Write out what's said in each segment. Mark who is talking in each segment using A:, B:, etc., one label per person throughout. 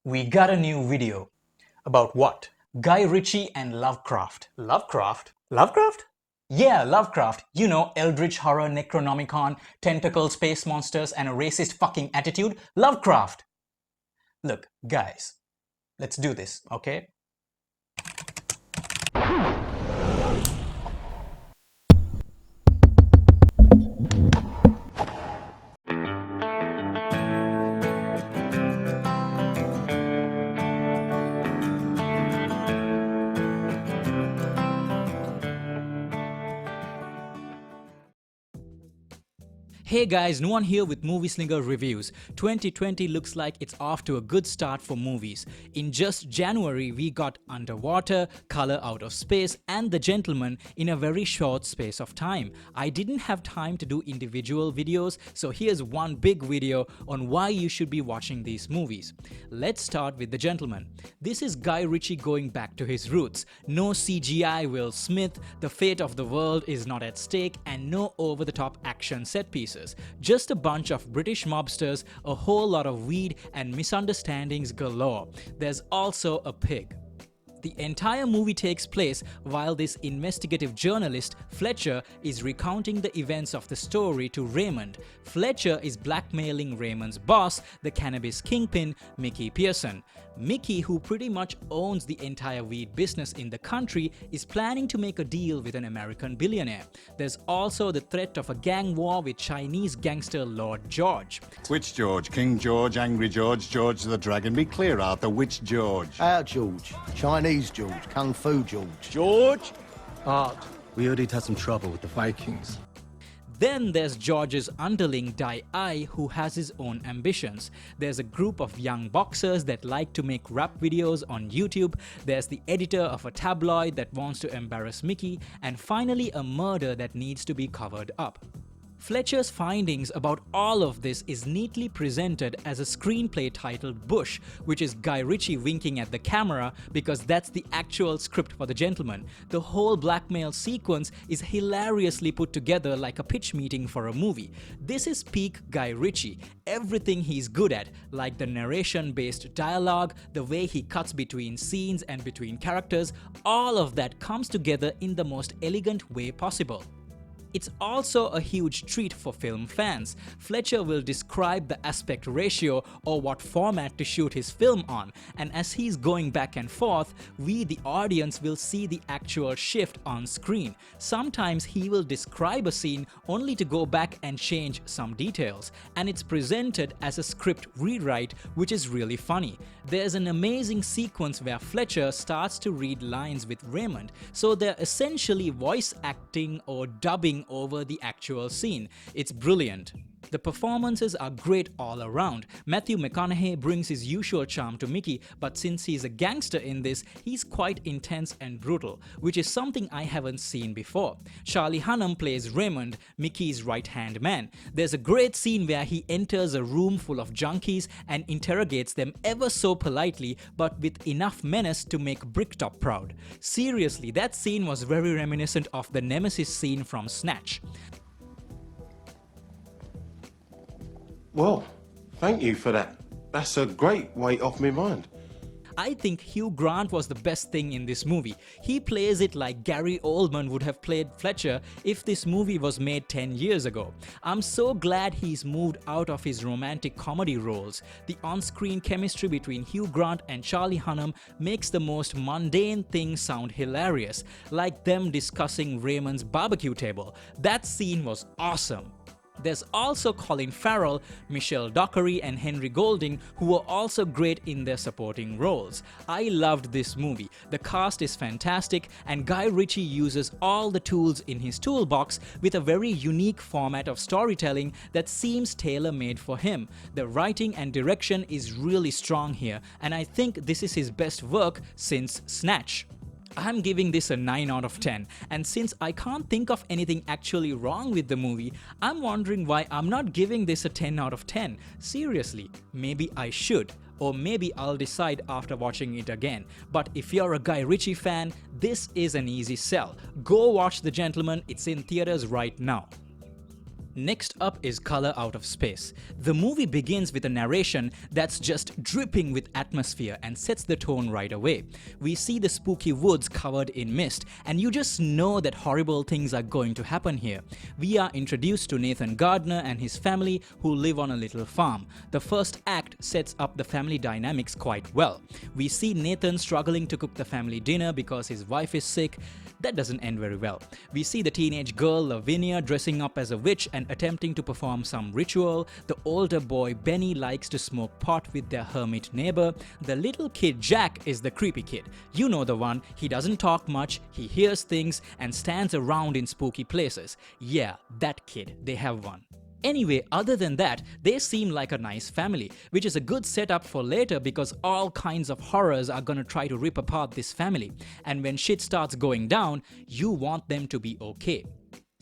A: We got a new video. About what? Guy Ritchie and Lovecraft. Lovecraft? Lovecraft? Yeah, Lovecraft. You know, eldritch horror, Necronomicon, tentacle space monsters, and a racist fucking attitude. Lovecraft! Look, guys, let's do this, okay? Hey guys, Nuwan here with Movie Slinger Reviews. 2020 looks like it's off to a good start for movies. In just January, we got Underwater, Color Out of Space, and The Gentleman in a very short space of time. I didn't have time to do individual videos, so here's one big video on why you should be watching these movies. Let's start with The Gentleman. This is Guy Ritchie going back to his roots. No CGI Will Smith, the fate of the world is not at stake, and no over-the-top action set pieces. Just a bunch of British mobsters, a whole lot of weed, and misunderstandings galore. There's also a pig. The entire movie takes place while this investigative journalist, Fletcher, is recounting the events of the story to Raymond. Fletcher is blackmailing Raymond's boss, the cannabis kingpin, Mickey Pearson. Mickey, who pretty much owns the entire weed business in the country, is planning to make a deal with an American billionaire. There's also the threat of a gang war with Chinese gangster Lord George.
B: Which George? King George, Angry George, George the Dragon? Be clear, Arthur, which George?
C: Our George. Chinese George. Kung Fu George.
D: George?
E: Art. We already had some trouble with the Vikings.
A: Then there's George's underling Dai, who has his own ambitions. There's a group of young boxers that like to make rap videos on YouTube. There's the editor of a tabloid that wants to embarrass Mickey. And finally, a murder that needs to be covered up. Fletcher's findings about all of this is neatly presented as a screenplay titled Bush, which is Guy Ritchie winking at the camera because that's the actual script for The Gentleman. The whole blackmail sequence is hilariously put together like a pitch meeting for a movie. This is peak Guy Ritchie. Everything he's good at, like the narration-based dialogue, the way he cuts between scenes and between characters, all of that comes together in the most elegant way possible. It's also a huge treat for film fans. Fletcher will describe the aspect ratio or what format to shoot his film on, and as he's going back and forth, we the audience will see the actual shift on screen. Sometimes he will describe a scene only to go back and change some details, and it's presented as a script rewrite, which is really funny. There's an amazing sequence where Fletcher starts to read lines with Raymond, so they're essentially voice acting or dubbing over the actual scene. It's brilliant. The performances are great all around. Matthew McConaughey brings his usual charm to Mickey, but since he's a gangster in this, he's quite intense and brutal, which is something I haven't seen before. Charlie Hunnam plays Raymond, Mickey's right-hand man. There's a great scene where he enters a room full of junkies and interrogates them ever so politely, but with enough menace to make Bricktop proud. Seriously, that scene was very reminiscent of the Nemesis scene from Snatch.
D: Well, thank you for that. That's a great weight off my mind.
A: I think Hugh Grant was the best thing in this movie. He plays it like Gary Oldman would have played Fletcher if this movie was made 10 years ago. I'm so glad he's moved out of his romantic comedy roles. The on-screen chemistry between Hugh Grant and Charlie Hunnam makes the most mundane things sound hilarious, like them discussing Raymond's barbecue table. That scene was awesome. There's also Colin Farrell, Michelle Dockery, and Henry Golding, who were also great in their supporting roles. I loved this movie. The cast is fantastic, and Guy Ritchie uses all the tools in his toolbox with a very unique format of storytelling that seems tailor-made for him. The writing and direction is really strong here, and I think this is his best work since Snatch. I'm giving this a 9 out of 10, and since I can't think of anything actually wrong with the movie, I'm wondering why I'm not giving this a 10 out of 10. Seriously, maybe I should, or maybe I'll decide after watching it again. But if you're a Guy Ritchie fan, this is an easy sell. Go watch The Gentleman, it's in theaters right now. Next up is Color Out of Space. The movie begins with a narration that's just dripping with atmosphere and sets the tone right away. We see the spooky woods covered in mist, and you just know that horrible things are going to happen here. We are introduced to Nathan Gardner and his family who live on a little farm. The first act sets up the family dynamics quite well. We see Nathan struggling to cook the family dinner because his wife is sick. That doesn't end very well. We see the teenage girl Lavinia dressing up as a witch and attempting to perform some ritual. The older boy Benny likes to smoke pot with their hermit neighbor. The little kid Jack is the creepy kid. You know the one. He doesn't talk much, he hears things and stands around in spooky places. Yeah, that kid. They have one. Anyway, other than that, they seem like a nice family, which is a good setup for later because all kinds of horrors are gonna try to rip apart this family. And when shit starts going down, you want them to be okay.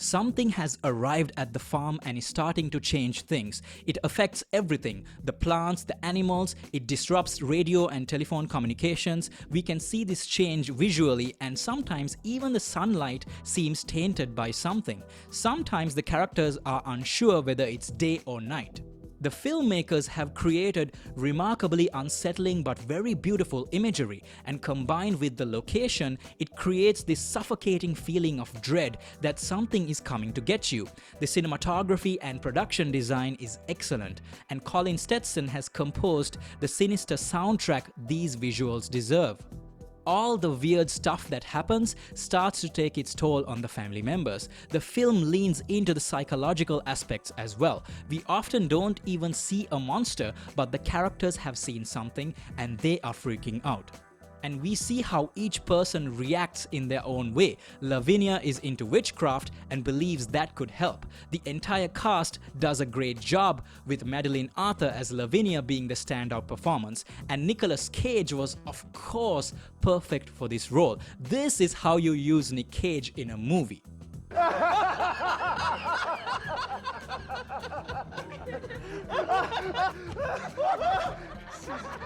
A: Something has arrived at the farm and is starting to change things. It affects everything, the plants, the animals, it disrupts radio and telephone communications. We can see this change visually, and sometimes even the sunlight seems tainted by something. Sometimes the characters are unsure whether it's day or night. The filmmakers have created remarkably unsettling but very beautiful imagery, and combined with the location, it creates this suffocating feeling of dread that something is coming to get you. The cinematography and production design is excellent, and Colin Stetson has composed the sinister soundtrack these visuals deserve. All the weird stuff that happens starts to take its toll on the family members. The film leans into the psychological aspects as well. We often don't even see a monster, but the characters have seen something and they are freaking out. And we see how each person reacts in their own way. Lavinia is into witchcraft and believes that could help. The entire cast does a great job, with Madeline Arthur as Lavinia being the standout performance, and Nicolas Cage was of course perfect for this role. This is how you use Nick Cage in a movie.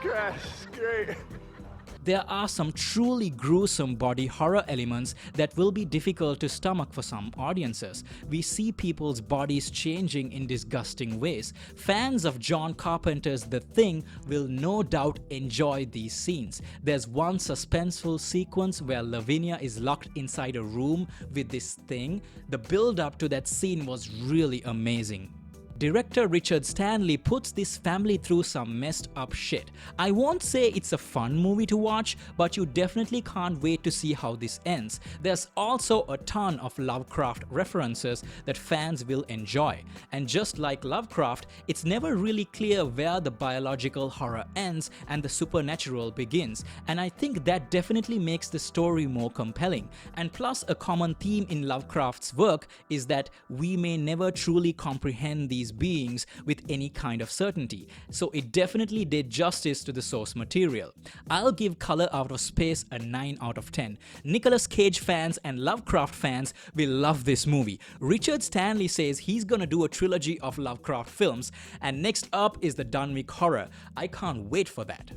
C: Great.
A: There are some truly gruesome body horror elements that will be difficult to stomach for some audiences. We see people's bodies changing in disgusting ways. Fans of John Carpenter's The Thing will no doubt enjoy these scenes. There's one suspenseful sequence where Lavinia is locked inside a room with this thing. The build-up to that scene was really amazing. Director Richard Stanley puts this family through some messed up shit. I won't say it's a fun movie to watch, but you definitely can't wait to see how this ends. There's also a ton of Lovecraft references that fans will enjoy. And just like Lovecraft, it's never really clear where the biological horror ends and the supernatural begins. And I think that definitely makes the story more compelling. And plus, a common theme in Lovecraft's work is that we may never truly comprehend these beings with any kind of certainty, so it definitely did justice to the source material. I'll give Color Out of Space a 9 out of 10. Nicolas Cage fans and Lovecraft fans will love this movie. Richard Stanley says he's gonna do a trilogy of Lovecraft films, and next up is the Dunwich Horror. I can't wait for that.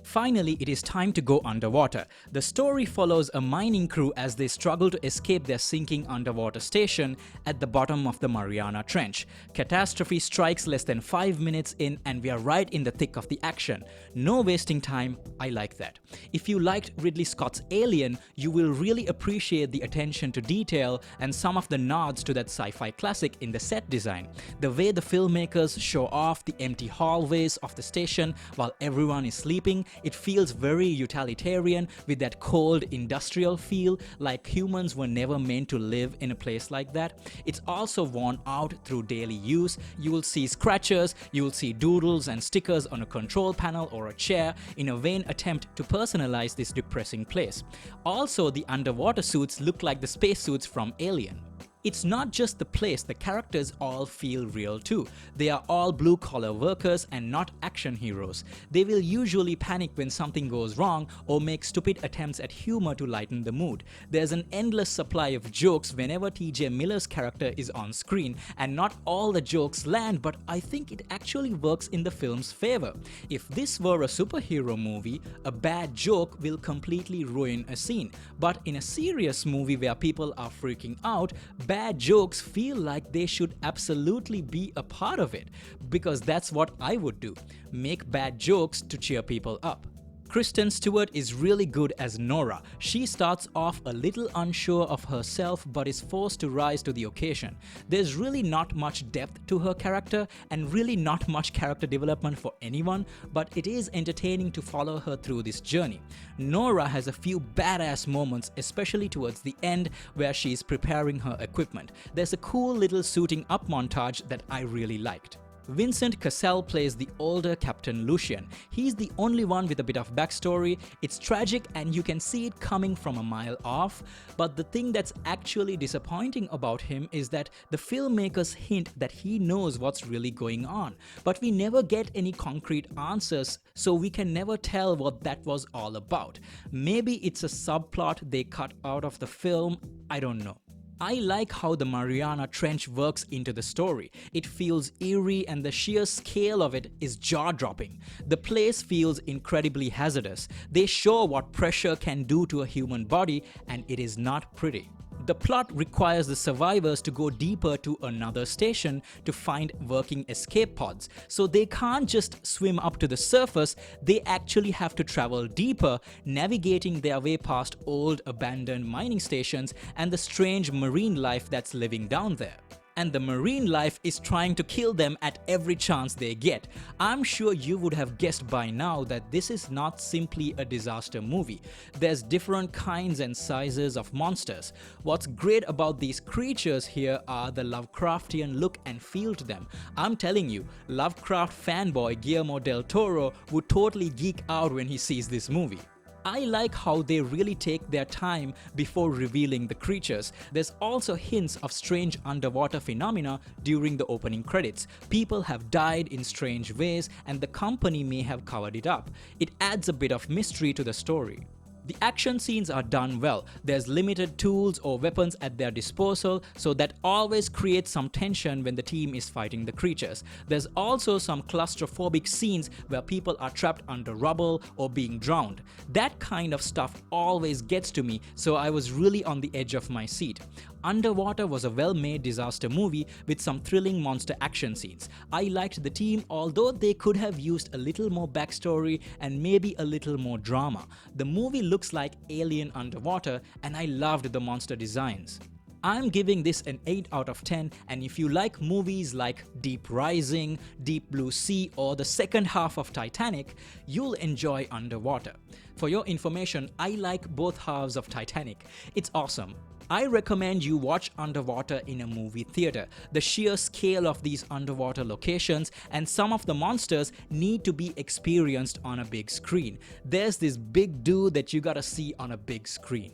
A: Finally, it is time to go underwater. The story follows a mining crew as they struggle to escape their sinking underwater station at the bottom of the Mariana Trench. Catastrophe strikes less than 5 minutes in and we are right in the thick of the action. No wasting time, I like that. If you liked Ridley Scott's Alien, you will really appreciate the attention to detail and some of the nods to that sci-fi classic in the set design. The way the filmmakers show off the empty hallways of the station while everyone is sleeping, it feels very utilitarian with that cold industrial feel, like humans were never meant to live in a place like that. It's also worn out through daily use. You will see scratches, you will see doodles and stickers on a control panel or a chair in a vain attempt to personalize this depressing place. Also, the underwater suits look like the spacesuits from Alien. It's not just the place, the characters all feel real too. They are all blue-collar workers and not action heroes. They will usually panic when something goes wrong or make stupid attempts at humor to lighten the mood. There's an endless supply of jokes whenever TJ Miller's character is on screen, and not all the jokes land, but I think it actually works in the film's favor. If this were a superhero movie, a bad joke will completely ruin a scene. But in a serious movie where people are freaking out, bad jokes feel like they should absolutely be a part of it, because that's what I would do. Make bad jokes to cheer people up. Kristen Stewart is really good as Nora. She starts off a little unsure of herself but is forced to rise to the occasion. There's really not much depth to her character and really not much character development for anyone, but it is entertaining to follow her through this journey. Nora has a few badass moments, especially towards the end where she's preparing her equipment. There's a cool little suiting up montage that I really liked. Vincent Cassel plays the older Captain Lucian. He's the only one with a bit of backstory. It's tragic and you can see it coming from a mile off, but the thing that's actually disappointing about him is that the filmmakers hint that he knows what's really going on, but we never get any concrete answers, so we can never tell what that was all about. Maybe it's a subplot they cut out of the film, I don't know. I like how the Mariana Trench works into the story. It feels eerie and the sheer scale of it is jaw-dropping. The place feels incredibly hazardous. They show what pressure can do to a human body, and it is not pretty. The plot requires the survivors to go deeper to another station to find working escape pods. So they can't just swim up to the surface, they actually have to travel deeper, navigating their way past old abandoned mining stations and the strange marine life that's living down there. And the marine life is trying to kill them at every chance they get. I'm sure you would have guessed by now that this is not simply a disaster movie. There's different kinds and sizes of monsters. What's great about these creatures here are the Lovecraftian look and feel to them. I'm telling you, Lovecraft fanboy Guillermo del Toro would totally geek out when he sees this movie. I like how they really take their time before revealing the creatures. There's also hints of strange underwater phenomena during the opening credits. People have died in strange ways and the company may have covered it up. It adds a bit of mystery to the story. The action scenes are done well. There's limited tools or weapons at their disposal, so that always creates some tension when the team is fighting the creatures. There's also some claustrophobic scenes where people are trapped under rubble or being drowned. That kind of stuff always gets to me, so I was really on the edge of my seat. Underwater was a well-made disaster movie with some thrilling monster action scenes. I liked the team, although they could have used a little more backstory and maybe a little more drama. The movie looks like Alien underwater, and I loved the monster designs. I'm giving this an 8 out of 10, and if you like movies like Deep Rising, Deep Blue Sea or the second half of Titanic, you'll enjoy Underwater. For your information, I like both halves of Titanic. It's awesome. I recommend you watch Underwater in a movie theater. The sheer scale of these underwater locations and some of the monsters need to be experienced on a big screen. There's this big dude that you gotta see on a big screen.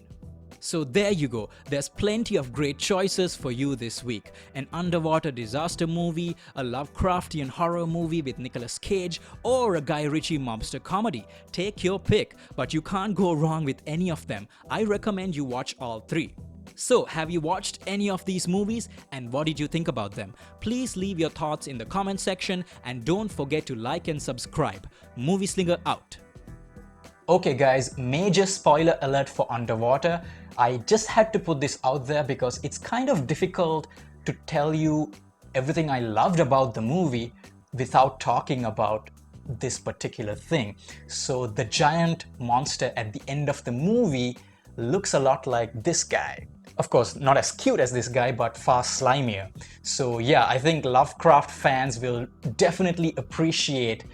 A: So there you go, there's plenty of great choices for you this week. An underwater disaster movie, a Lovecraftian horror movie with Nicolas Cage, or a Guy Ritchie mobster comedy. Take your pick, but you can't go wrong with any of them. I recommend you watch all three. So, have you watched any of these movies and what did you think about them? Please leave your thoughts in the comment section and don't forget to like and subscribe. Movie Slinger out. Okay guys, major spoiler alert for Underwater. I just had to put this out there because it's kind of difficult to tell you everything I loved about the movie without talking about this particular thing. So the giant monster at the end of the movie looks a lot like this guy. Of course, not as cute as this guy, but far slimier. So yeah, I think Lovecraft fans will definitely appreciate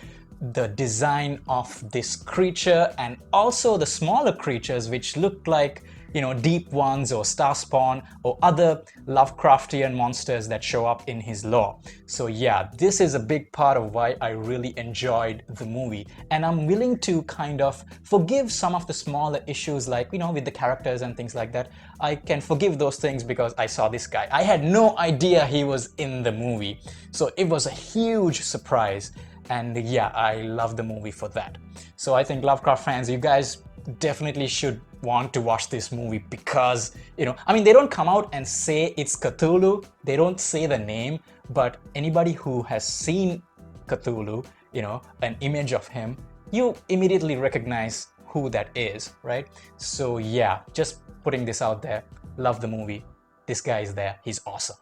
A: the design of this creature and also the smaller creatures which look like, you know, deep ones or star spawn or other Lovecraftian monsters that show up in his lore. So yeah, this is a big part of why I really enjoyed the movie, and I'm willing to kind of forgive some of the smaller issues, like, you know, with the characters and things like that. I can forgive those things because I saw this guy. I had no idea he was in the movie, so it was a huge surprise. And yeah, I love the movie for that. So I think Lovecraft fans, you guys definitely should want to watch this movie because, you know, I mean, they don't come out and say it's Cthulhu, they don't say the name, but anybody who has seen Cthulhu, you know, an image of him, you immediately recognize who that is, right? So yeah, just putting this out there, love the movie. this guy is there. He's awesome.